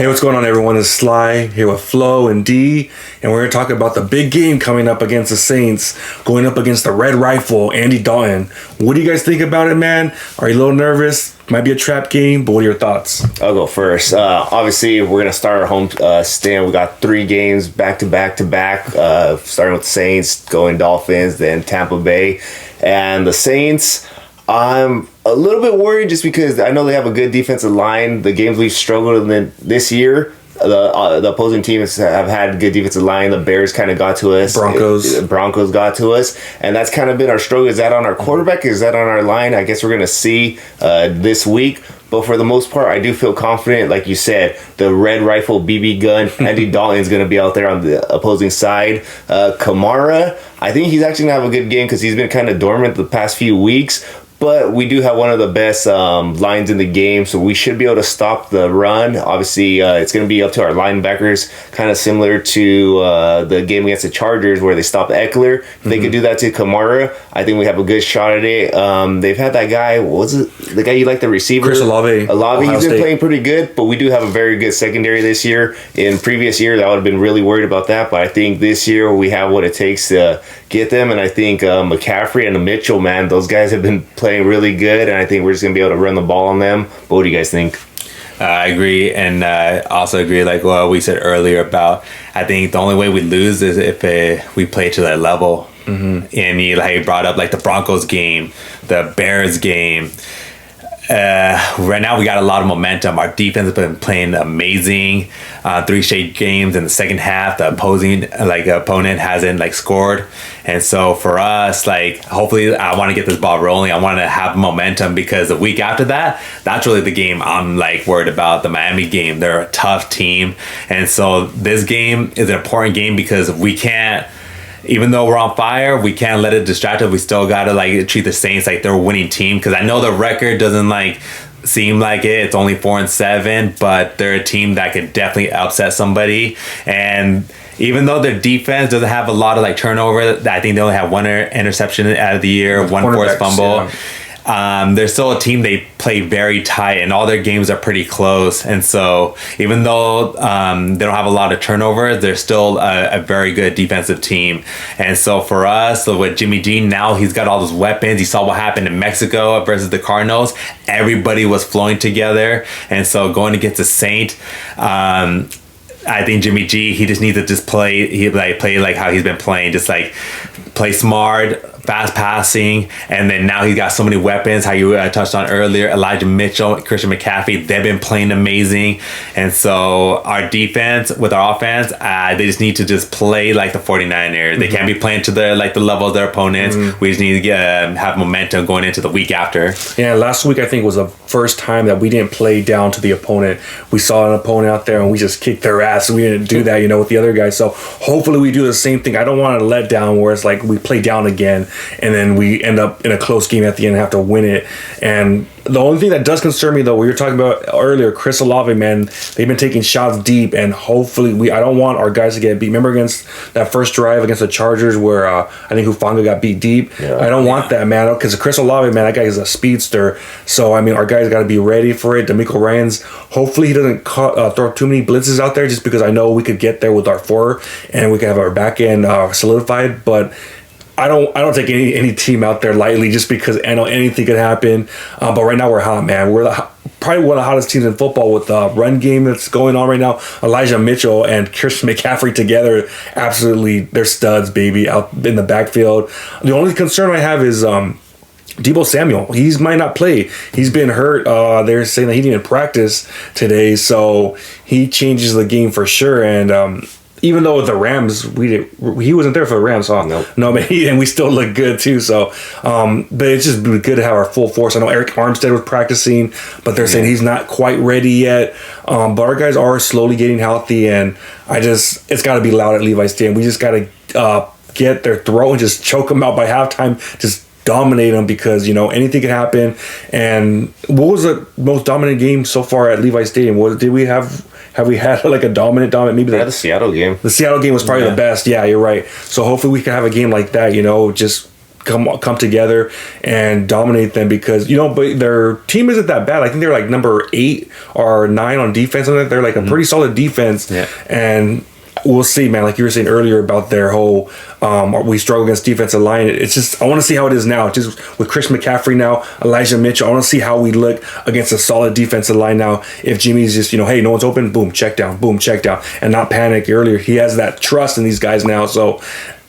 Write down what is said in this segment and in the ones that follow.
Hey, what's going on, everyone? It's Sly here with Flo and D, and we're going to talk about the big game coming up against the Saints, going up against the Red Rifle, Andy Dalton. What do you guys think about it, man? Are you a little nervous? Might be a trap game, but what are your thoughts? I'll go first. Obviously, we're going to start our home stand. We got 3 games back to back, starting with the Saints, going Dolphins, then Tampa Bay. And the Saints, I'm a little bit worried just because I know they have a good defensive line. The games we've struggled in this year, the opposing teams have had good defensive line. The Bears kind of got to us. Broncos got to us. And that's kind of been our struggle. Is that on our quarterback? Is that on our line? I guess we're going to see this week. But for the most part, I do feel confident. Like you said, the Red Rifle BB gun, Andy Dalton is going to be out there on the opposing side. Kamara, I think he's actually going to have a good game because he's been kind of dormant the past few weeks. But we do have one of the best lines in the game, so we should be able to stop the run. Obviously, it's going to be up to our linebackers, kind of similar to the game against the Chargers where they stopped Eckler. If they could do that to Kamara, I think we have a good shot at it. They've had that guy, what was it? The guy you like, the receiver? Chris Olave. He's been playing pretty good, but we do have a very good secondary this year. In previous years, I would have been really worried about that, but I think this year we have what it takes to get them, and I think McCaffrey and Mitchell, man, those guys have been playing really good, and I think we're just going to be able to run the ball on them. But what do you guys think? I agree, and also agree, like what we said earlier about, I think the only way we lose is if we play to that level. And you brought up like the Broncos game, the Bears game. Right now we got a lot of momentum. Our defense has been playing amazing. 3 straight games in the second half. The opposing opponent hasn't scored, and so for us, hopefully, I want to get this ball rolling. I want to have momentum because the week after that, that's really the game I'm worried about. The Miami game. They're a tough team, and so this game is an important game because we can't. Even though we're on fire, we can't let it distract us. We still gotta treat the Saints like they're a winning team, because I know the record doesn't seem like it. It's only 4-7, but they're a team that could definitely upset somebody. And even though their defense doesn't have a lot of turnover, I think they only have 1 interception out of the year, 1 forced fumble. Yeah. They're still a team. They play very tight, and all their games are pretty close. And so, even though they don't have a lot of turnover, they're still a very good defensive team. And so, for us, with Jimmy G, now he's got all those weapons. You saw what happened in Mexico versus the Cardinals. Everybody was flowing together. And so, going against the Saint, I think Jimmy G, he just needs to play. Play how he's been playing, just play smart, fast passing, and then now he's got so many weapons. How you touched on earlier, Elijah Mitchell, Christian McCaffrey, they've been playing amazing. And so our defense with our offense, they just need to just play like the 49ers. They can't be playing to the level of their opponents. We just need to have momentum going into the week after. Yeah, last week I think was the first time that we didn't play down to the opponent. We saw an opponent out there and we just kicked their ass. We didn't do that, with the other guys. So hopefully we do the same thing. I don't want to let down where it's we play down again and then we end up in a close game at the end and have to win it. And the only thing that does concern me, though, we were talking about earlier, Chris Olave, man, they've been taking shots deep, and hopefully I don't want our guys to get beat. Remember against that first drive against the Chargers where I think Hufanga got beat deep? Yeah. I don't want that, man, because Chris Olave, man, that guy is a speedster. So, our guys got to be ready for it. DeMeco Ryans, hopefully he doesn't throw too many blitzes out there, just because I know we could get there with our 4 and we could have our back end solidified, but I don't take any team out there lightly, just because I know anything could happen. But right now we're hot, man. We're probably one of the hottest teams in football with the run game that's going on right now. Elijah Mitchell and Christian McCaffrey together, absolutely, they're studs, baby, out in the backfield. The only concern I have is Deebo Samuel. He might not play. He's been hurt. They're saying that he didn't practice today, so he changes the game for sure. And even though with the Rams, he wasn't there for the Rams, huh? No, but and we still look good too. So, but it's just good to have our full force. I know Eric Armstead was practicing, but they're saying he's not quite ready yet. But our guys are slowly getting healthy, and it's got to be loud at Levi Stadium. We just got to get their throat and just choke them out by halftime. Just dominate them, because anything can happen. And what was the most dominant game so far at Levi Stadium? Have we had a dominant? Maybe the Seattle game. The Seattle game was probably the best. Yeah, you're right. So hopefully we can have a game like that. Just come together and dominate them because but their team isn't that bad. I think they're like number 8 or 9 on defense. And they're like a pretty solid defense. Yeah. And we'll see, man. Like you were saying earlier about their whole we struggle against defensive line. It's just I want to see how it is now. Just with Chris McCaffrey now, Elijah Mitchell. I want to see how we look against a solid defensive line now. If Jimmy's just hey, no one's open, boom, check down, and not panic earlier. He has that trust in these guys now. So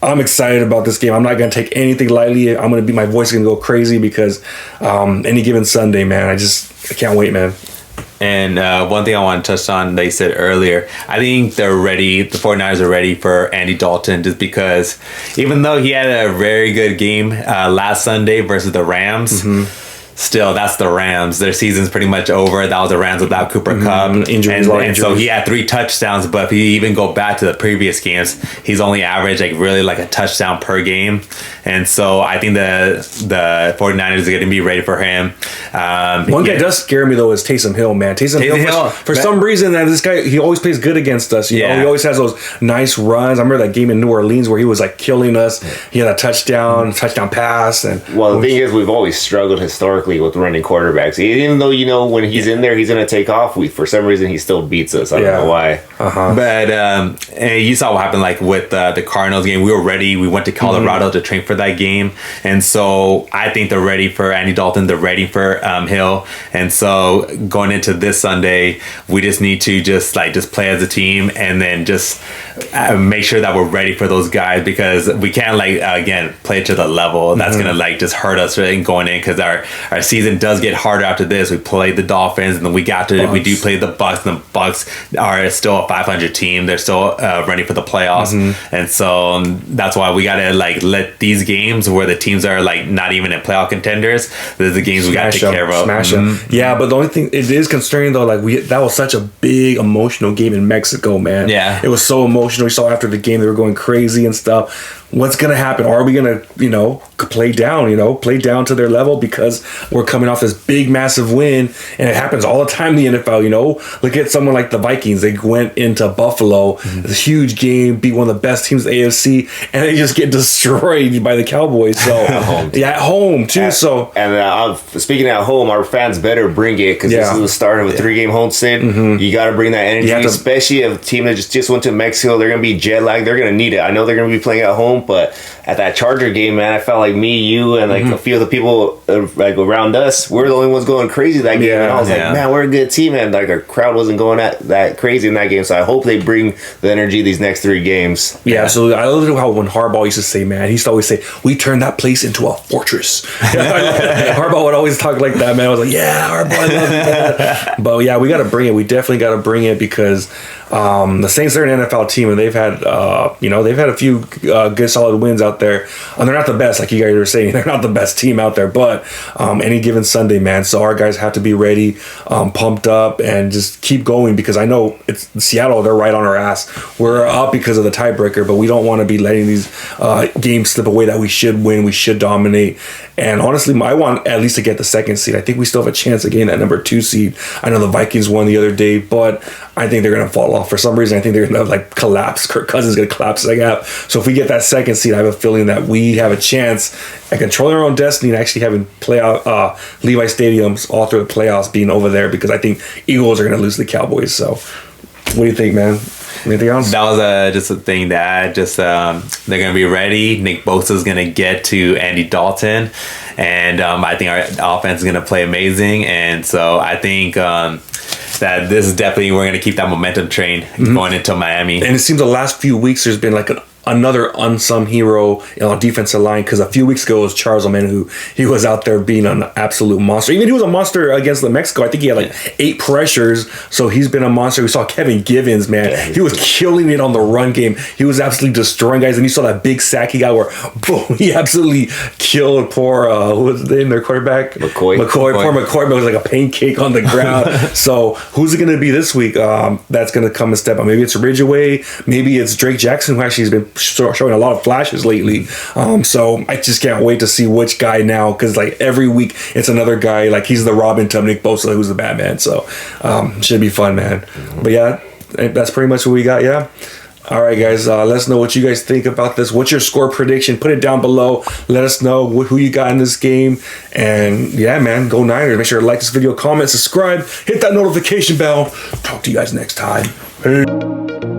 I'm excited about this game. I'm not going to take anything lightly. My voice is going to go crazy because any given Sunday, man, I can't wait, man. And one thing I want to touch on, they said earlier, I think they're ready, the 49ers are ready for Andy Dalton just because even though he had a very good game last Sunday versus the Rams, still, that's the Rams. Their season's pretty much over. That was the Rams without Cooper Kupp. Injuries, and so he had 3 touchdowns, but if you even go back to the previous games, he's only averaged like a touchdown per game. And so I think the 49ers are going to be ready for him. One guy does scare me, though, is Taysom Hill, man. Taysom Hill, for some reason, that this guy, he always plays good against us. You know? He always has those nice runs. I remember that game in New Orleans where he was like killing us. He had a touchdown pass. And the thing is, we've always struggled historically with running quarterbacks. Even though when he's in there, he's going to take off. For some reason, he still beats us. I don't know why. But you saw what happened like with the Cardinals game. We were ready. We went to Colorado to train for that game, and so I think they're ready for Andy Dalton. They're ready for Hill, and so going into this Sunday, we just need to just play as a team, and then just make sure that we're ready for those guys because we can't again play to the level that's gonna just hurt us going in because our season does get harder after this. We play the Dolphins, and then we do play the Bucks, and the Bucks are still a 500 team. They're still running for the playoffs, and so that's why we gotta let these games where the teams are not even in playoff contenders. Those are the games we gotta take care of. Smash them. Yeah, but the only thing it is concerning though, that was such a big emotional game in Mexico, man. Yeah, it was so emotional. We saw after the game they were going crazy and stuff. What's gonna happen? Are we gonna, play down to their level because we're coming off this big, massive win, and it happens all the time in the NFL. Look at someone like the Vikings. They went into Buffalo, this huge game, beat one of the best teams in the AFC, and they just get destroyed by the Cowboys. So at home too. Speaking at home, our fans better bring it because this is the start of a 3-game homestand. You got to bring that energy, especially if a team that just went to Mexico. They're gonna be jet lagged. They're gonna need it. I know they're gonna be playing at home. But at that Charger game, man, I felt like me, you, and a few of the people around us, we're the only ones going crazy that game. And I was like, man, we're a good team, and our crowd wasn't going that crazy in that game. So I hope they bring the energy these next 3 games. Yeah, absolutely. I love how when Harbaugh used to say, man, he used to always say, we turned that place into a fortress. Harbaugh would always talk like that, man. I was like, yeah, Harbaugh, I love that. But yeah, we got to bring it. We definitely got to bring it because the Saints are an NFL team, and they've had a few good solid wins out there. And they're not the best, like you guys were saying. They're not the best team out there, but any given Sunday, man. So our guys have to be ready, pumped up, and just keep going because I know it's Seattle. They're right on our ass. We're up because of the tiebreaker, but we don't want to be letting these games slip away that we should win. We should dominate. And honestly, I want at least to get the 2nd seed. I think we still have a chance of getting that number 2 seed. I know the Vikings won the other day, but I think they're going to fall off. For some reason, I think they're going to collapse. Kirk Cousins is going to collapse the gap. So if we get that 2nd seed, I have a feeling that we have a chance at controlling our own destiny and actually having playoff Levi Stadiums all through the playoffs being over there because I think Eagles are going to lose to the Cowboys. So what do you think, man? Anything else? That was just a thing to add. Just they're going to be ready. Nick Bosa's going to get to Andy Dalton, and I think our offense is going to play amazing. And so I think that this is definitely we're going to keep that momentum train going into Miami. And it seems the last few weeks there's been another unsung hero on defensive line because a few weeks ago it was Charles Omenihu. He was out there being an absolute monster. Even he was a monster against the Mexico. I think he had 8 pressures, so he's been a monster. We saw Kevin Givens, man. He was killing it on the run game. He was absolutely destroying guys, and you saw that big sack he got where boom, he absolutely killed poor who was the name their quarterback? McCoy. Poor McCoy was like a pancake on the ground. So who's it going to be this week that's going to come and step up? Maybe it's Ridgeway. Maybe it's Drake Jackson, who actually has been showing a lot of flashes lately. So I just can't wait to see which guy now because every week it's another guy. He's the Robin to Nick Bosa, who's the Batman. So should be fun, man. But yeah, that's pretty much what we got. Yeah. All right, guys, let us know what you guys think about this. What's your score prediction? Put it down below. Let us know who you got in this game. And yeah, man, go Niners. Make sure to like this video, comment, subscribe, hit that notification bell. Talk to you guys next time. Hey.